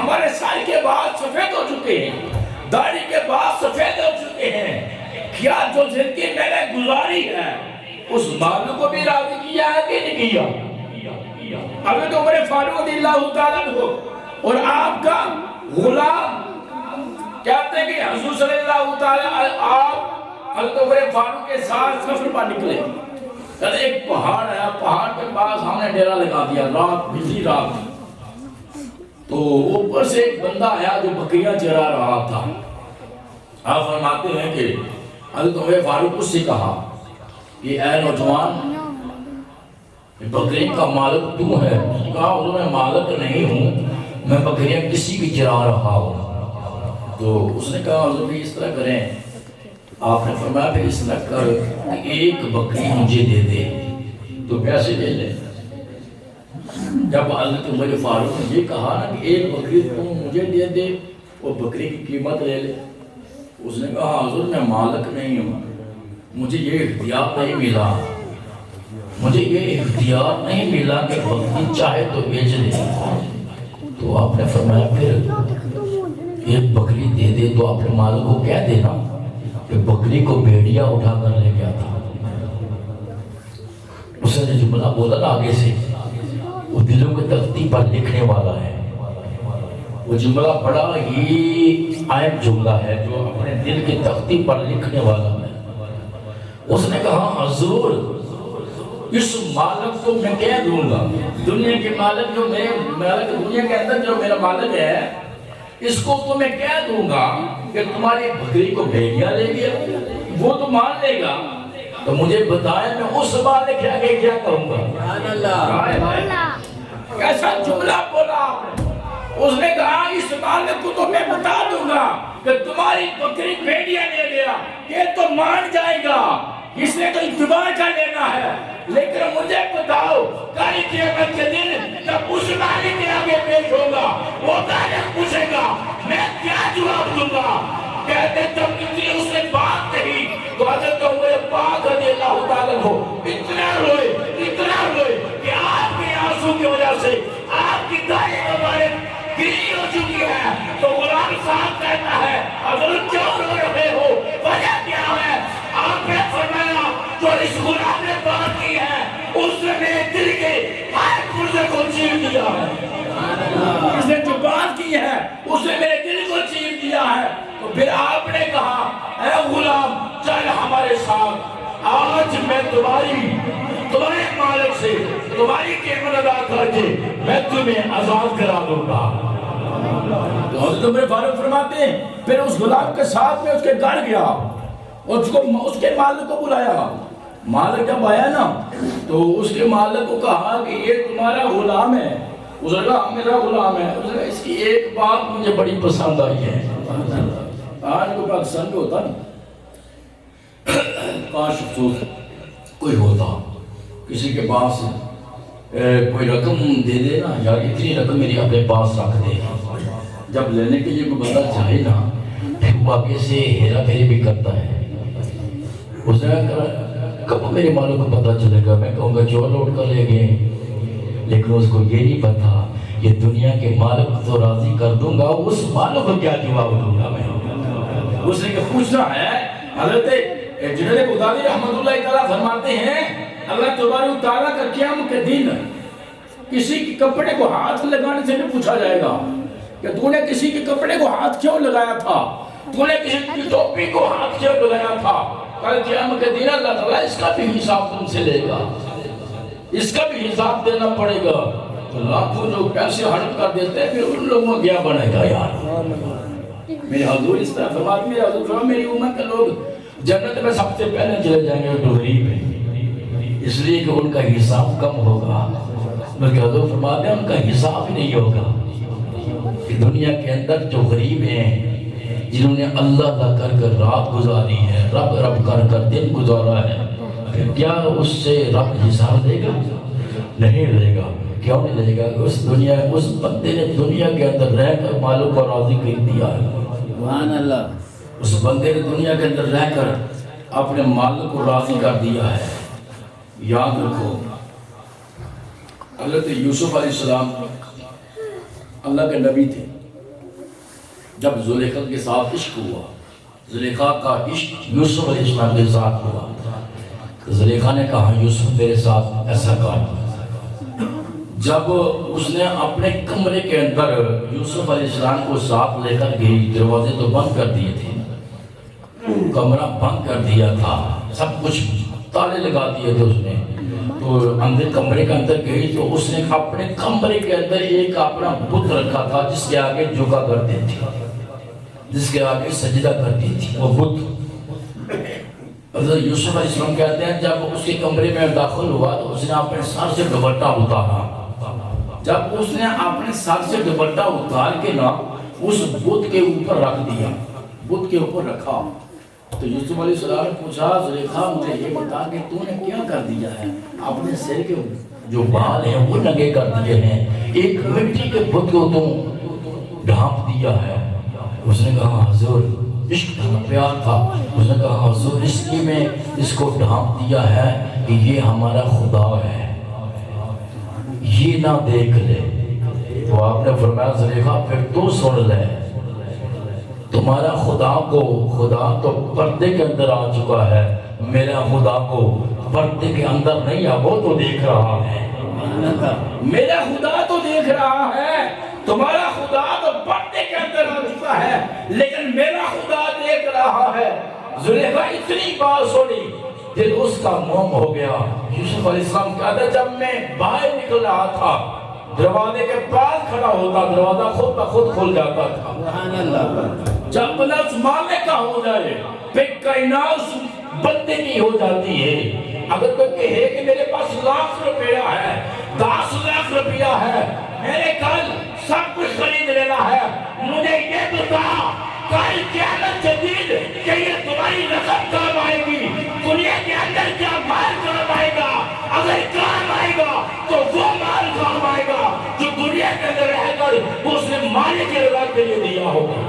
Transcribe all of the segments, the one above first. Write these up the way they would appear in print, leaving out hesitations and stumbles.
ہمارے سال کے بعد سفید ہو چکے ہیں، داڑھی کے بعد سفید ہو چکے ہیں، کیا جو زندگی میں نے گزاری ہے اس مالک کو بھی راضی کیا ہے کہ نہیں کیا؟ حضرت عمر فاروق رضی اللہ تعالیٰ عنہ اور آپ کا غلام کہتے ہیں کہ حضور صلی اللہ تعالیٰ آپ حضرت عمر فاروق کے ساتھ سفر پر نکلے، کہتے ایک پہاڑ ہے، پہاڑ کے پاس ہم نے ڈیرا لگا دیا، رات بجلی رات تھی، تو اوپر سے ایک بندہ آیا جو بکریاں چرا رہا تھا۔ آپ فرماتے ہیں کہ حضرت عمر فاروق اس سے کہا کہ اے نوجوان، بکری کا مالک تو ہے؟ اس نے کہا حضور میں مالک نہیں ہوں، میں بکریاں کسی کی چرا رہا ہوں۔ تو اس نے کہا حضور بھی اس طرح کریں، آپ نے فرمایا پھر اس طرح کر کہ ایک بکری مجھے دے دے تو پیسے لے لے۔ جب حضرت عمر فاروق نے یہ کہا نا کہ ایک بکری تم مجھے دے دے وہ بکری کی قیمت لے لے، اس نے کہا حضور میں مالک نہیں ہوں، مجھے یہ اختیار نہیں ملا، مجھے یہ اختیار نہیں ملا کہ بکری چاہے تو بیچ دے۔ تو آپ نے فرمایا پھر ایک بکری دے دے تو اپنے مالک کو کہہ دینا کہ بکری کو بھیڑیا اٹھا کر لے گیا تھا۔ اس نے جملہ بولا نا آگے سے، وہ دلوں کے تختی پر لکھنے والا ہے، وہ جملہ بڑا ہی اہم جملہ ہے جو اپنے دل کی تختی پر لکھنے والا ہے۔ اس نے کہا حضور اس مالک کو میں کہہ دوں گا، دنیا کے مالک جو میرے مالک دنیا کے اندر جو میرا مالک ہے اس کو تو میں کہہ دوں گا کہ تمہاری بکری کو بھیڑیا لے گیا، وہ تو مان لے گا، تو مجھے بتائیں میں اس مالک کے آگے کیا کروں گا؟ کیسا جملہ بولا آپ نے؟ اس نے کہا اس مالک کو تو میں بتا دوں گا کہ تمہاری بکری بھیڑیا لے گیا، یہ تو مان جائے گا، اس نے تو اتباع کا لینا ہے، لیکن مجھے بتاؤ کل قیامت کے دن جب اس مالک کے آگے پیش ہوگا وہ مالک پوچھے گا میں کیا جواب دوں گا؟ کہتے جب اتنی اس نے بات کہی تو حضرت عمر پاک رضی اللہ تعالیٰ کو اتنا روئے کہ آپ کے آنسو کی وجہ سے آپ کی داڑھی مبارک گری ہو چکی ہے۔ تو غلام صاحب کہتا ہے حضرت کیوں رو رہے ہو، وجہ کیا ہے؟ آپ نے فرمایا جو اس غلام نے بات کی ہے اس نے میرے دل کے ہر پرزے کو چیر دیا ہے، اس نے جو بات کی ہے اس نے میرے دل کو چیر دیا ہے۔ تو پھر آپ نے کہا اے غلام چل ہمارے ساتھ، آج میں تمہارے مالک سے تمہاری قیمت ادا کر کے میں تمہیں آزاد کرا دوں گا۔ تو حضرت عمر فاروق فرماتے ہیں پھر اس غلام کے ساتھ میں اس کے گھر گیا اور اس کے مالک کو بلایا۔ مالک جب آیا نا تو اس کے مالک کو کہا کہ یہ تمہارا غلام ہے، اس نے کہا میرا غلام ہے، اس نے کہا اس کی ایک بات مجھے بڑی پسند آئی ہے۔ آج کو پاکستان میں ہوتا نا، کاش افسوس کوئی ہوتا کسی کے پاس کوئی رقم دے دے نا، یا اتنی رقم میری اپنے پاس رکھ دے، جب لینے کے لیے کوئی بندہ چاہے نا وہ آگے سے ہیرا پھیری بھی کرتا ہے۔ اس نے کہا کب میرے مالک کو پتہ چلے گا، میں کہوں گا جو لوٹ کر لے گئے، لیکن اس کو یہ نہیں پتا یہ دنیا کے مالک کو تو راضی کر دوں گا، اس مالک کو کیا جواب دوں گا میں؟ اس نے کہ پوچھنا ہے۔ حضرت جنید بغدادی رحمت اللہ تعالیٰ فرماتے ہیں اللہ تبارک و تعالیٰ کا قیامت کے دن کسی کے کپڑے کو ہاتھ لگانے سے بھی پوچھا جائے گا کہ تو نے کسی کے کپڑے کو ہاتھ کیوں لگایا تھا، تو نے کسی کی ٹوپی کو ہاتھ کیوں لگایا تھا؟ کل قیامت کے دن اللہ تعالیٰ اس کا بھی حساب تم سے لے گا، اس کا بھی حساب دینا پڑے گا۔ تو لاکھوں جو پیسے ہڑپ کر دیتے ہیں پھر ان لوگوں کو کیا بنے گا یار؟ میرے حضور اس طرح فرماتے میرے حضور فرماتے میری امت کے لوگ جنت میں سب سے پہلے چلے جائیں گے جو غریب ہیں، اس لیے کہ ان کا حساب کم ہوگا، بلکہ حضور فرماتے ہیں ان کا حساب ہی نہیں ہوگا کہ دنیا کے اندر جو غریب ہیں جنہوں نے اللہ اللہ کر کر رات گزاری ہے، رب رب کر کر دن گزارا ہے، پھر کیا اس سے رب حساب لے گا؟ نہیں لے گا۔ کیوں نہیں لے گا؟ اس بندے نے دنیا کے اندر رہ کر مالک کو راضی کر دیا ہے۔ سبحان اللہ، اس بندے نے دنیا کے اندر رہ کر اپنے مالک کو راضی کر دیا ہے۔ یاد رکھو حضرت یوسف علیہ السلام اللہ کے نبی تھے، جب زلیخا کے ساتھ عشق ہوا، زلیخا کا عشق یوسف علیہ السلام کے ساتھ ہوا، زلیخا نے کہا یوسف میرے ساتھ ایسا کر۔ جب اس نے اپنے کمرے کے اندر یوسف علیہ السلام کو ساتھ لے کر گئی، دروازے تو بند کر دیے تھے، کمرہ بند کر دیا تھا، سب کچھ تالے لگا دیے تھے اس نے، تو اندر کمرے کے اندر گئی تو اس نے اپنے کمرے کے اندر ایک اپنا بت رکھا تھا جس کے آگے جھکا کرتی تھی، جس کے آگے سجدہ کرتی تھی وہ بت۔ حضرت یوسف علیہ السلام کہتے ہیں جب اس کے کمرے میں داخل ہوا تو اس نے اپنے سر سے دوپٹہ اتارا، جب اس نے اپنے سر سے دوپٹہ اتار کے نا اس بت کے اوپر رکھ دیا، بت کے اوپر رکھا، تو یوسف علیہ السلام نے پوچھا زلیخا مجھے یہ بتا کہ تو نے کیا کر دیا ہے، اپنے سر کے جو بال ہیں وہ ننگے کر دیے ہیں، ایک مٹی کے بت کو تم ڈھانپ دیا ہے۔ اس نے کہا حضور عشق تھا، پیار تھا، اس نے کہا حضور اس لیے میں اس کو ڈھانپ دیا ہے کہ یہ ہمارا خدا ہے، یہ نہ دیکھ لے۔ تو آپ نے فرمایا زلیخا پھر تو سن لے، تمہارا خدا تو پردے کے اندر آ چکا ہے، میرا خدا کو پردے کے اندر نہیں ہے، وہ تو دیکھ رہا ہے، میرا خدا تو دیکھ رہا ہے، تمہارا خدا تو پردے کے اندر آ چکا ہے لیکن میرا خدا دیکھ رہا ہے۔ زلیخا اتنی بات سنی دل اس کا موم ہو گیا۔ یوسف علیہ السلام کہتا ہے جب میں باہر نکل رہا تھا دروازے کے پاس کھڑا ہوتا، دروازہ خود بخود کھل جاتا تھا۔ جب لفظ مالک کا ہو جائے پھر کائنات بندے کی ہو جاتی ہے۔ اگر کوئی کہے کہ میرے پاس ₹1,00,000 ہے، 10 لاکھ روپیہ ہے، میرے کل سب کچھ خرید لینا ہے، مجھے یہ بتا کل قیامت کے دن کہ یہ تمہاری رقم کام آئے گی، دنیا کے اندر کیا مال کام آئے گا؟ اگر کام آئے گا تو وہ مال کام آئے گا جو دنیا کے اندر رہ کر اس نے مالک کی رضا کے لیے دیا ہوگا،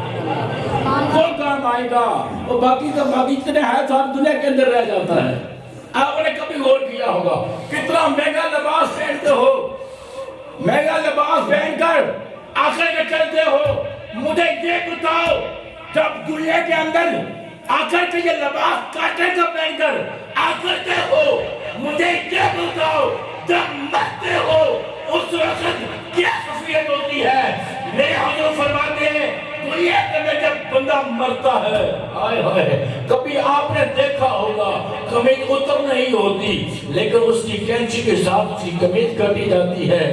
وہ کام آئے گا۔ وہ باقی کا باقی اتنے ہے سب دنیا کے اندر رہ جاتا ہے۔ آپ نے کبھی غور کیا ہوگا کتنا مہنگا لباس پہنتے ہو، مہنگا لباس پہن کر آخر میں چلتے ہو، مجھے یہ بتاؤ جب دنیا کے اندر آخر کے یہ لباس کاٹے کا پہن کر آخر کے ہو، مجھے یہ بتاؤ جب مرتے ہو اس وقت کیا کیفیت ہوتی ہے؟ میرے حضور فرماتے ہیں دنیا کے اندر جب بندہ مرتا ہے، ہائے ہائے، کبھی آپ نے دیکھا ہوگا قمیض اتر نہیں ہوتی لیکن اس کی کینچی کے ساتھ اس کی قمیض کٹی جاتی ہے،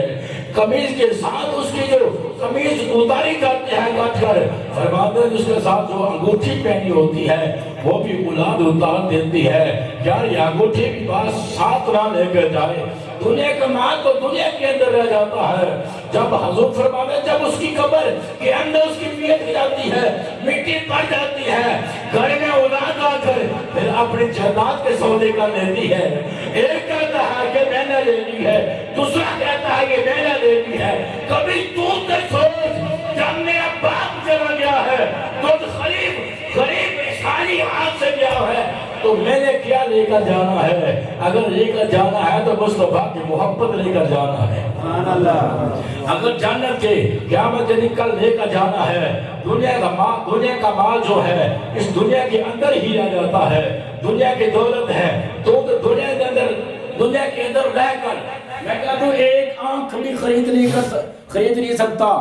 قمیض کے ساتھ اس کی جو قمیض اتاری جاتی ہے کٹ کر، فرماتے ہیں اس کے ساتھ جو انگوٹھی پہنی ہوتی ہے وہ بھی اولاد اتار دیتی ہے۔ یار یہ انگوٹھی بھی بات ساتھ نہ لے کر جائے، دنیا کا مال تو دنیا کے اندر رہ جاتا ہے۔ جب حضور فرماتے ہیں جب اس کی قبر کے اندر اس کی نیت جاتی ہے، مٹی پڑ جاتی ہے، گھر میں اولاد آ کر پھر اپنی جائیداد کے سودے کا لیتی ہے، ایک کہتا ہے کہ میں نے لینی ہے، دوسرا کہتا ہے کہ میں نے لینی ہے۔ کبھی تو سوچ جب میرا باپ چلا گیا ہے تو غریب ساری ہاتھ سے گیا ہے تو میں نے کیا لے کر جانا ہے؟ اگر لے کر جانا ہے تو مصطفیٰ کی محبت لے کر جانا ہے، اگر جنت کے قیامت کے دن کل لے کر جانا ہے، دنیا کا مال جو ہے اس دنیا کے اندر ہی رہ جاتا ہے، دنیا کی دولت ہے تو دنیا کے اندر رہ کر میں کہتا ہوں ایک آنکھ بھی خرید نہیں سکتا۔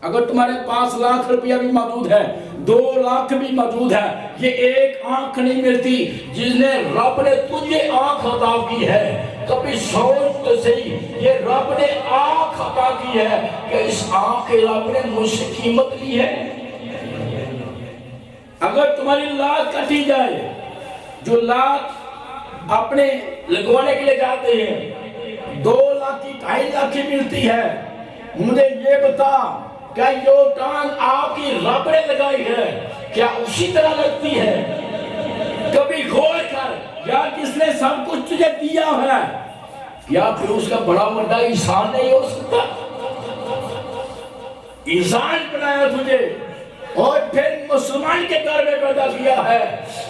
اگر تمہارے پاس ₹1,00,000 بھی موجود ہے، 2 لاکھ بھی موجود ہے، یہ ایک آنکھ نہیں ملتی جس نے رب نے تجھے آنکھ عطا کی ہے۔ کبھی سوچ تو صحیح یہ رب نے آنکھ عطا کی ہے کہ اس آنکھ کے رب نے مجھ سے قیمت لی ہے۔ اگر تمہاری لات کٹی جائے، جو لات اپنے لگوانے کے لیے جاتے ہیں 2 لاکھ کی 2.5 لاکھ کی ملتی ہے، مجھے یہ بتا کیا یہ ٹانگ آپ کی رب نے لگائی ہے کیا اسی طرح لگتی ہے؟ کبھی غور کر یا کس نے سب کچھ تجھے دیا ہے یا پھر اس کا بڑا بڑا احسان نہیں ہو سکتا؟ احسان بنایا تجھے اور پھر مسلمان کے گھر میں پیدا کیا ہے،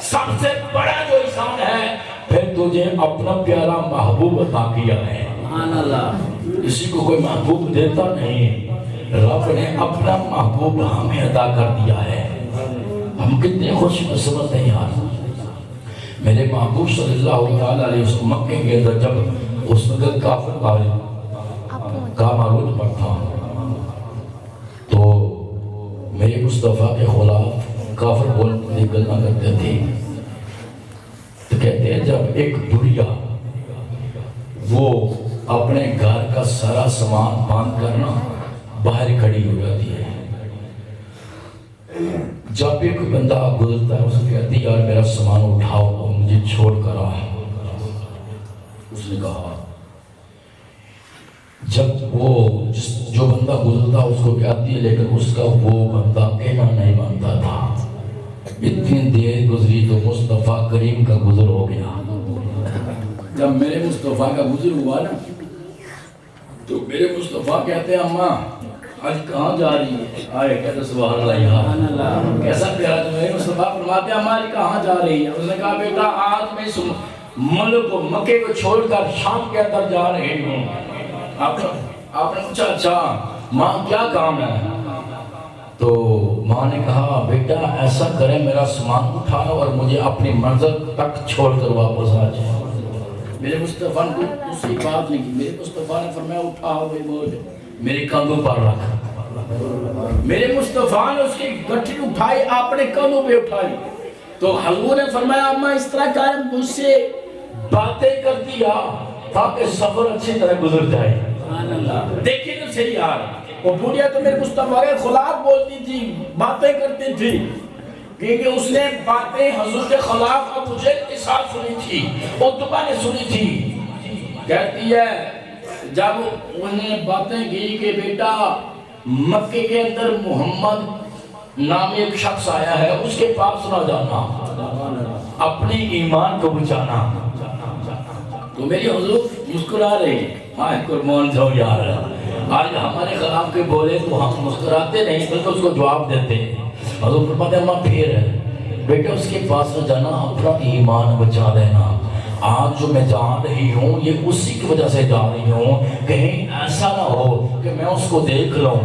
سب سے بڑا جو احسان ہے پھر تجھے اپنا پیارا محبوب عطا کیا ہے۔ کسی کو کوئی محبوب دیتا نہیں، رب نے اپنا محبوب ہمیں عطا کر دیا ہے. ہم کتنے خوش قسمت ہیں یار. میرے محبوب صلی اللہ علیہ وسلم مکے کے اندر جب اس وقت کافر کا معروض پر تھا تو میرے مصطفیٰ کے خلاف کافر بولنے گلنا کرتے تھے. تو کہتے ہیں جب ایک بڑھیا وہ اپنے گھر کا سارا سامان باندھ کرنا باہر کھڑی ہو جاتی ہے. جب بھی کوئی بندہ گزرتا ہے اسے کہتی ہے یار میرا سامان اٹھاؤ اور مجھے چھوڑ کر آ. اس نے کہا جب وہ جو بندہ گزرتا اس کو کہتی ہے لیکن اس کا وہ بندہ کہنا نہیں مانتا تھا. اتنی دیر گزری تو مصطفیٰ کریم کا گزر ہو گیا. جب میرے مصطفیٰ کا گزر ہوا نا تو میرے مصطفیٰ کہتے ہیں اماں آج کہاں جا رہی ہے؟ آئے کہتے سبحان اللہ یار کیسا پیارا. تو میرے مصطفیٰ فرماتے ہیں اماں آج کہاں جا رہی ہے؟ اس نے کہا بیٹا آج میں اس ملک کو مکے کو چھوڑ کر شام کے اندر جا رہی ہوں. آپ نے پوچھا اچھا ماں کیا کام ہے؟ تو ماں نے کہا بیٹا ایسا کرے میرا سامان اٹھاؤ اور مجھے اپنی منزل تک چھوڑ کر واپس آ جائے. میرے مصطفیٰ نے دوسری بات نہیں کی. میرے مصطفیٰ نے فرمایا اٹھاؤ یہ بوجھ میرے کندھوں پر رکھ. میرے مصطفیٰ نے اس کی گٹھی اٹھائی اپنے کندھوں پہ اٹھائی. تو حضور نے فرمایا اماں اس طرح کا مجھ سے باتیں کر دیا تاکہ سفر اچھی طرح گزر جائے. دیکھیں تو صحیح یار وہ بوڑھیا تو میرے مصطفیٰ کے خلاف بولتی تھی باتیں کرتی تھی کیونکہ اس نے باتیں حضور کے خلاف ابو جہل کے ساتھ سنی تھی عتبہ نے سنی تھی. کہتی ہے جب انہیں باتیں کی کہ بیٹا مکے کے اندر محمد نام ایک شخص آیا ہے اس کے پاس نہ جانا اپنی ایمان کو بچانا. تو میری حضور مسکرا رہی ہاں قربان جاؤ یار. آج ہمارے خلاف کے بولے تو ہم مسکراتے نہیں بلکہ اس کو جواب دیتے ہیں. حضور فرماتے ہیں ماں پھر ہے بیٹا اس کے پاس نہ جانا اپنا ایمان بچا لینا. آج جو میں جا رہی ہوں یہ اسی کی وجہ سے جا رہی ہوں کہیں ایسا نہ ہو کہ میں اس کو دیکھ لوں.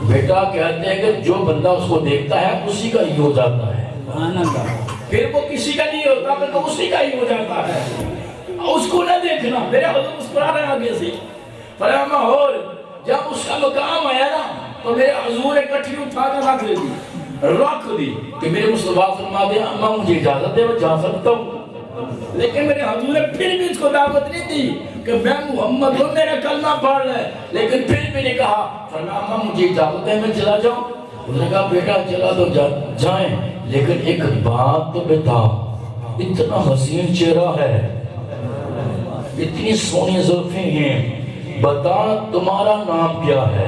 بیٹا کہتے ہیں کہ جو بندہ اس کو دیکھتا ہے اسی کا ہی ہو جاتا ہے. پھر وہ کسی کا نہیں ہوتا بلکہ اسی کا ہی ہو جاتا ہے. اس کو نہ دیکھنا. میرے حضور مسکرا رہے ہیں آگے سے فرمایا اور جب اس کا مقام آیا نا تو میرے حضور ایک گٹھی اٹھا کر رکھ دی کہ میرے مصطفیٰ فرماتے ہیں اماں مجھے اجازت ہے میں جا سکتا ہوں. لیکن میرے حضور نے پھر بھی اس کو دعوت نہیں دی کہ میں محمد ہوں میرا کلمہ پڑھ لے. لیکن پھر بھی نہیں کہا فرمایا اماں مجھے اجازت ہے میں چلا جاؤں. انہوں نے کہا بیٹا چلا تو جائیں لیکن ایک بات تو بتا اتنا حسین چہرہ ہے اتنی سونی زلفیں ہیں بتا تمہارا نام کیا ہے؟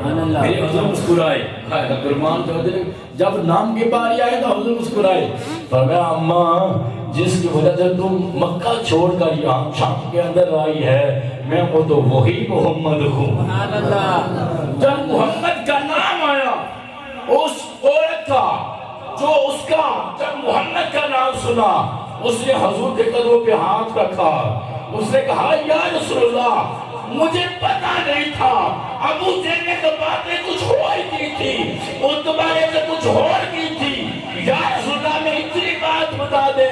میرے حضور مسکرائے. جب نام کی باری آئے تو حضور مسکرائے. فرمایا اماں جس کی وجہ سے تم مکہ چھوڑ کر یہاں شام کے اندر آئی ہے میں وہ تو وہی محمد ہوں. جب محمد کا نام آیا اس عورت کا جو اس کا جب محمد کا نام سنا اس نے حضور کے قدموں پہ ہاتھ رکھا. اس نے کہا یا رسول اللہ مجھے پتا نہیں تھا. ابو جہل نے تو باتیں کچھ اور کی تھی عتبہ نے تو کچھ اور کی تھی. یا رسول اللہ میں اتنی بات بتا دے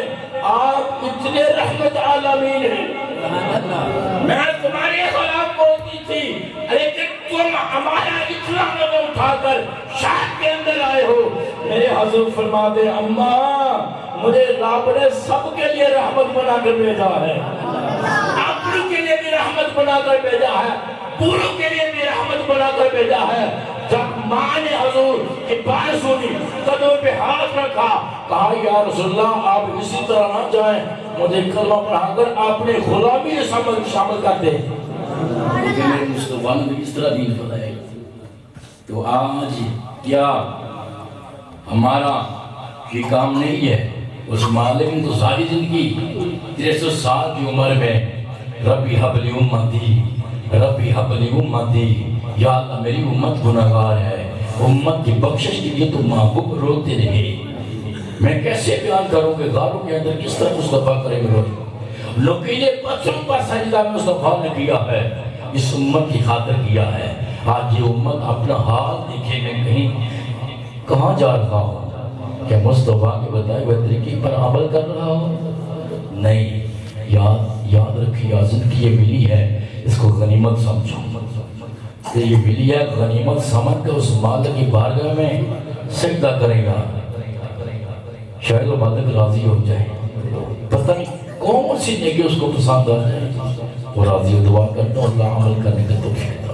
آپ اتنے رحمت عالمین ہیں. میں تمہارے خلاف بولتی تھی لیکن تم ہمارا اسلام میں اٹھا کر شام کے اندر آئے ہو. میرے حضور فرماتے اماں مجھے رب نے سب کے لیے رحمت بنا کر بھیجا ہے. اپنوں کے لیے بھی رحمت بنا کر بھیجا ہے پوروں کے لیے بھی رحمت بنا کر بھیجا ہے. جب ماں نے حضور کی بات سنی قدموں پہ ہاتھ رکھا کہا یا رسول اللہ آپ اسی طرح نہ جائیں مجھے کلمہ پڑھا کر اپنے غلامی میں شامل کر دیں. لیکن میرے مصطفیٰ نے بھی اس طرح دین بتایا. تو آج کیا ہمارا یہ کام نہیں ہے اس مالک نے تو ساری زندگی 300 سال کی عمر میں ربی حبلی امتی ربی حبلی امتی یا اللہ میری امت گناہگار ہے امت کی بخشش کے لیے تو محبوب روتے رہے. میں کیسے بیان کروں کہ غاروں کے اندر کس طرح مصطفیٰ کرے میں روتے نکیلے پتھروں پر سجدہ مصطفیٰ نے کیا ہے اس امت کی خاطر کیا ہے. آج یہ امت اپنا حال دیکھے گا کہیں کہاں جا رہا ہو، کہ مصطفیٰ کے بتائے ہوئے طریقے پر عمل کر رہا ہو؟ نہیں، یاد رکھیے زندگی یہ ملی ہے، اس کو غنیمت سمجھو کہ یہ ملی ہے، غنیمت سمجھ کے اس مالک کی بارگاہ میں سجدہ کرے گا، شاید وہ مالک راضی ہو جائے، پتہ نہیں کون سی نیکی اس کو پسند آ جائے، وہ راضی ہو۔ دعا کرتا ہوں اللہ عمل کرنے کا توفیق